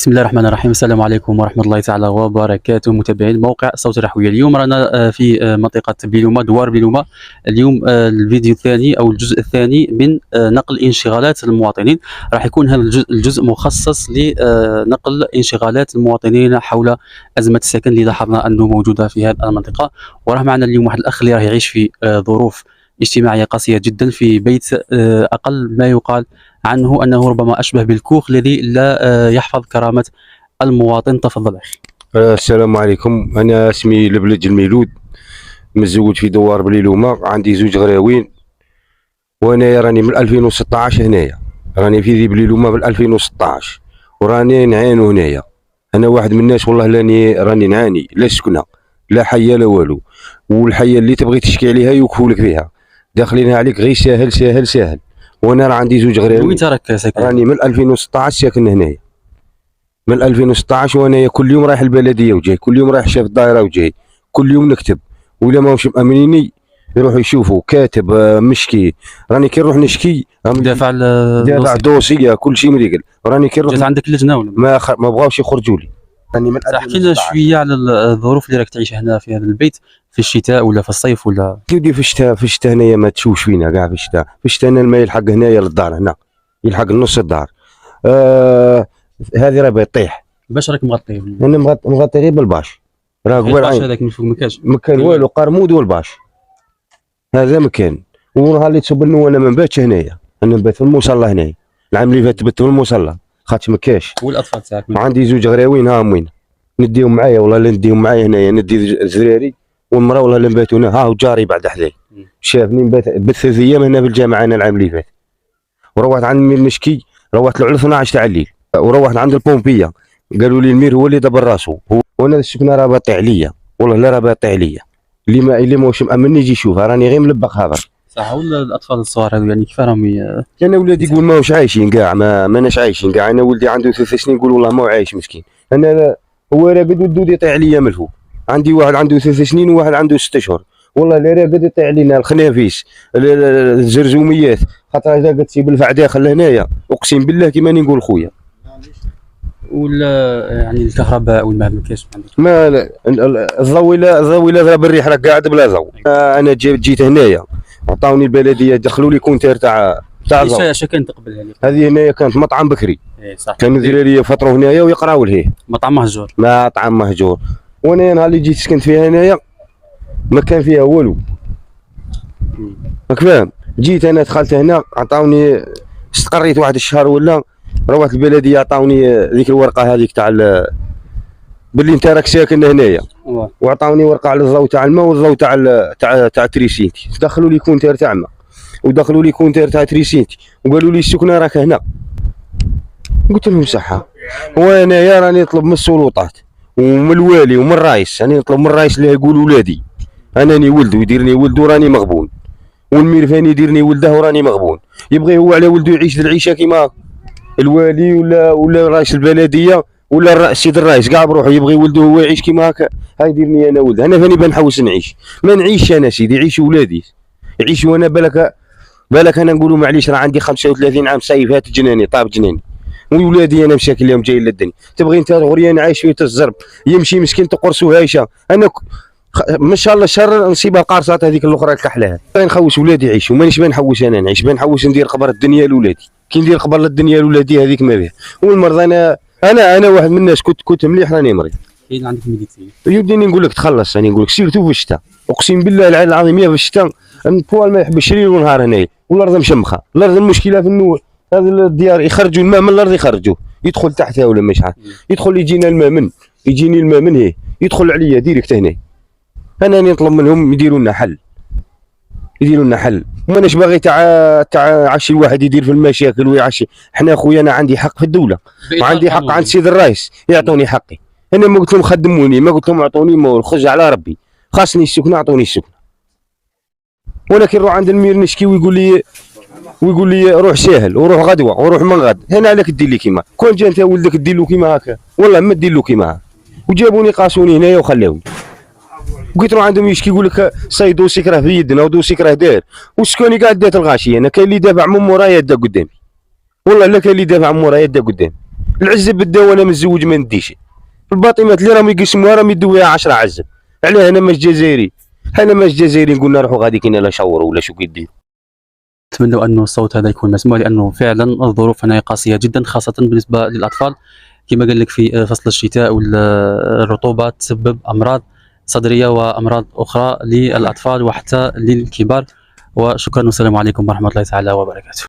بسم الله الرحمن الرحيم. السلام عليكم ورحمة الله تعالى وبركاته. متابعين موقع صوت الرحوية، اليوم رانا في منطقة بلومة، دوار بلومة. اليوم الفيديو الثاني أو الجزء الثاني من نقل انشغالات المواطنين. راح يكون هذا الجزء مخصص لنقل انشغالات المواطنين حول أزمة السكن اللي لاحظنا أنه موجودة في هذه المنطقة. وراه معنا اليوم واحد الأخ اللي راح يعيش في ظروف اجتماعية قاسية جدا في بيت أقل ما يقال عنه أنه ربما أشبه بالكوخ الذي لا يحفظ كرامة المواطن. تفضل أخي. السلام عليكم، انا اسمي لبلج الميلود، متزوج في دوار بليلومه، عندي زوج غراوين، وانا راني من 2016 هنايا، راني في ذي بليلومه من 2016 وراني نعانو هنايا. انا واحد من الناس والله راني نعاني، لا سكنه لا حيه لا والو، والحيه اللي تبغي تشكي عليها يوقفولك فيها، داخلينها عليك غير ساهل ساهل ساهل. وانا راه عندي زوج غراوين. وين راك ساكن؟ راني من 2016 ساكن هنايا، من 2016 وانا كل يوم رايح البلديه وجاي، كل يوم رايح شاف الدائره وجاي، كل يوم نكتب، ولا ماهمش مأمنيني يروحوا يشوفوا كاتب مشكي. راني كي نروح نشكي دافع دوسيه كل شيء مريقل. راني كي نروح جات عندك اللجنه ولا ما بغاوش يخرجوا لي. راني من احكي لنا شويه على الظروف اللي راك تعيش هنا في هذا البيت، في الشتاء ولا في الصيف ولا؟ كيودي في الشتاء هنايا ما تشوش فينا كاع. في الشتاء انا الماء يلحق هنايا للدار، هنا يلحق نص الدار. هذه راه يطيح. باش راك مغطيه؟ انا مغطي غير بالباش، راه قبل عين هذاك من فوق ما كان والو، قرمود والباش هذا مكان. ونهار اللي تصب لنا وانا ما نباتش هنايا، انا نبات في المصلى هنايا. العام اللي فات تبت في المصلى خاطش ما كاش. والاطفال تاعك؟ عندي زوج غراوين ها وين نديهم معايا، والله لا نديهم معايا هنايا، ندي الزراري والمراه والله لا نباتوا هنا. ها وجاري بعد حداي شافني نبات 3 ايام هنا في الجامعه انا العام اللي فات، وروحت عند المير نشكي، روحت له على 12 تاع الليل، وروحت عند البومبيه قالوا لي المير هو اللي دبر راسه، وانا السكنه راه باطي عليا، والله لا راه باطي عليا. اللي ماهوش مأمني يجي يشوفها، راني غير ملبق هابر. صح. ولا الاطفال الصغار هذو يعني كيف راهم انا ولادي يقول ماهوش عايشين كاع، ماناش عايشين كاع. انا ولدي عنده 3 سنين يقول والله ما هو عايش مسكين. انا هو راقد ودود يطيح عليا ملهو. عندي واحد عنده 3 سنين وواحد عنده 6 اشهر، والله لا راقد يطيح علينا الخنافيس الزرزوميات، خاطر اذا قلت سي بالفع داخل هنايا اقسم بالله كيما نقول خويا. ولا يعني الكهرباء والماء ما كاينش عندك؟ ما الضويله بالريح راك قاعد بلا ضو. انا جيت هنايا عطاوني البلديه، دخلوا لي كونتير تاع ضو. ايش كنت قبل هذه؟ هذه هنايا كانت مطعم بكري. اي صح. كانوا الدراري يفطروا هنايا ويقراوا لهيه. مطعم مهجور. مطعم مهجور. وانا نهار اللي جيت سكنت فيها هنايا ما كان فيها والو، راك فاهم. جيت انا دخلت هنا عطاوني، استقريت واحد الشهر ولا، روحت البلديه عطاوني ذيك الورقه هذيك تاع باللي انت راك ساكن هنايا، وعطاوني ورقه على الضوء تاع الماء والضوء تاع تريسينتي. دخلوا لي كونتير تاع الماء ودخلوا لي كونتير تاع تريسينتي وقالوا لي السكنه راك هنا. قلت لهم صحه، وانا راني نطلب من السلطات ومن الوالي ومن الرئيس، راني نطلب من الرئيس اللي يقول ولادي انني ولد ويديرني ولد وراني مغبون، والمير ثاني يديرني ولده وراني مغبون. يبغي هو على ولده يعيش ذي العيشه كيما الوالي ولا رئيس البلديه ولا السيد الرئيس كاع بروحه، يبغي ولده هو يعيش كيما هكا. هاي يديرني انا ولد، انا ثاني بنحوس نعيش، ما نعيش انا سيدي، يعيشوا ولادي يعيشوا. انا بالك انا نقولوا معليش راه عندي 35 عام صيفات جناني طاب جناني، وولادي انا مشاكل اليوم جايين للدنيا. تبغي انت غريان عايش في الزرب يمشي مسكين تقرصو هايشه. انا ما شاء الله شر نصيبها القارصات هذيك الاخرى الكحله. نحوس ولادي يعيشوا، مانيش بنحوس انا نعيش، بنحوس ندير خبر الدنيا لولادي. كي ندير خبر للدنيا لولادي هذيك ما بها. والمرض انا واحد من الناس كنت مليح راني مريض. كاين عندك ميديسين؟ يوديني نقول لك تخلص، راني نقول لك سيرتو في الشتاء، اقسم بالله العلي العظيم يا في الشتاء البوال ما يحبش ليل ونهار هنايا، والارض مشمخه. الارض المشكله في النور، هذا الديار يخرجوا الماء من الارض، يخرجوه يدخل تحتها ولا مش عارف، يدخل يجينا الماء يجيني الماء من هي يدخل عليا ديريكت هنا. انا نطلب منهم يديروا لنا حل، ماناش باغي تاع عشي الواحد يدير في المشاكل ويعشي. حنا خويا انا عندي حق في الدوله وعندي حق عند السيد الرئيس يعطوني حقي. انا ما قلت لهم خدموني، ما قلت لهم اعطوني مول، خرج على ربي، خاصني السكنه اعطوني السكنه. وانا كي نروح عند المير نشكي ويقول لي روح ساهل وروح غدوه وروح من غد. هنا عليك دير لي كيما كون جا انت ولدك دير له كيما هكا، والله ما دير له كيما هكا. وجابوني قاسوني هنايا وخلاوني. بقيت نروح عندهم يشكي يقول لك صاي دوسيك راه في يدنا ودوسيك راه داير، وسكوني قاعد دات الغاشيه. انا كاين اللي دافع من مورايا دا قدامي، والله لا كاين اللي دافع من مورايا دا قدامي. العزب بالدواء انا متزوج ما نديش، الباطمات اللي راهم يقسموها راهم يدويها 10 عزب، علاه انا ماش جزائري، انا ماش جزائري نقولنا روحوا غادي كاين لا شاور ولا شو كيدير. نتمنى أنه الصوت هذا يكون مسموع، لأنه فعلا الظروف هنا قاسية جدا، خاصة بالنسبة للأطفال. كما قال لك في فصل الشتاء والرطوبة تسبب أمراض صدرية وأمراض أخرى للأطفال وحتى للكبار. وشكرا والسلام عليكم ورحمة الله تعالى وبركاته.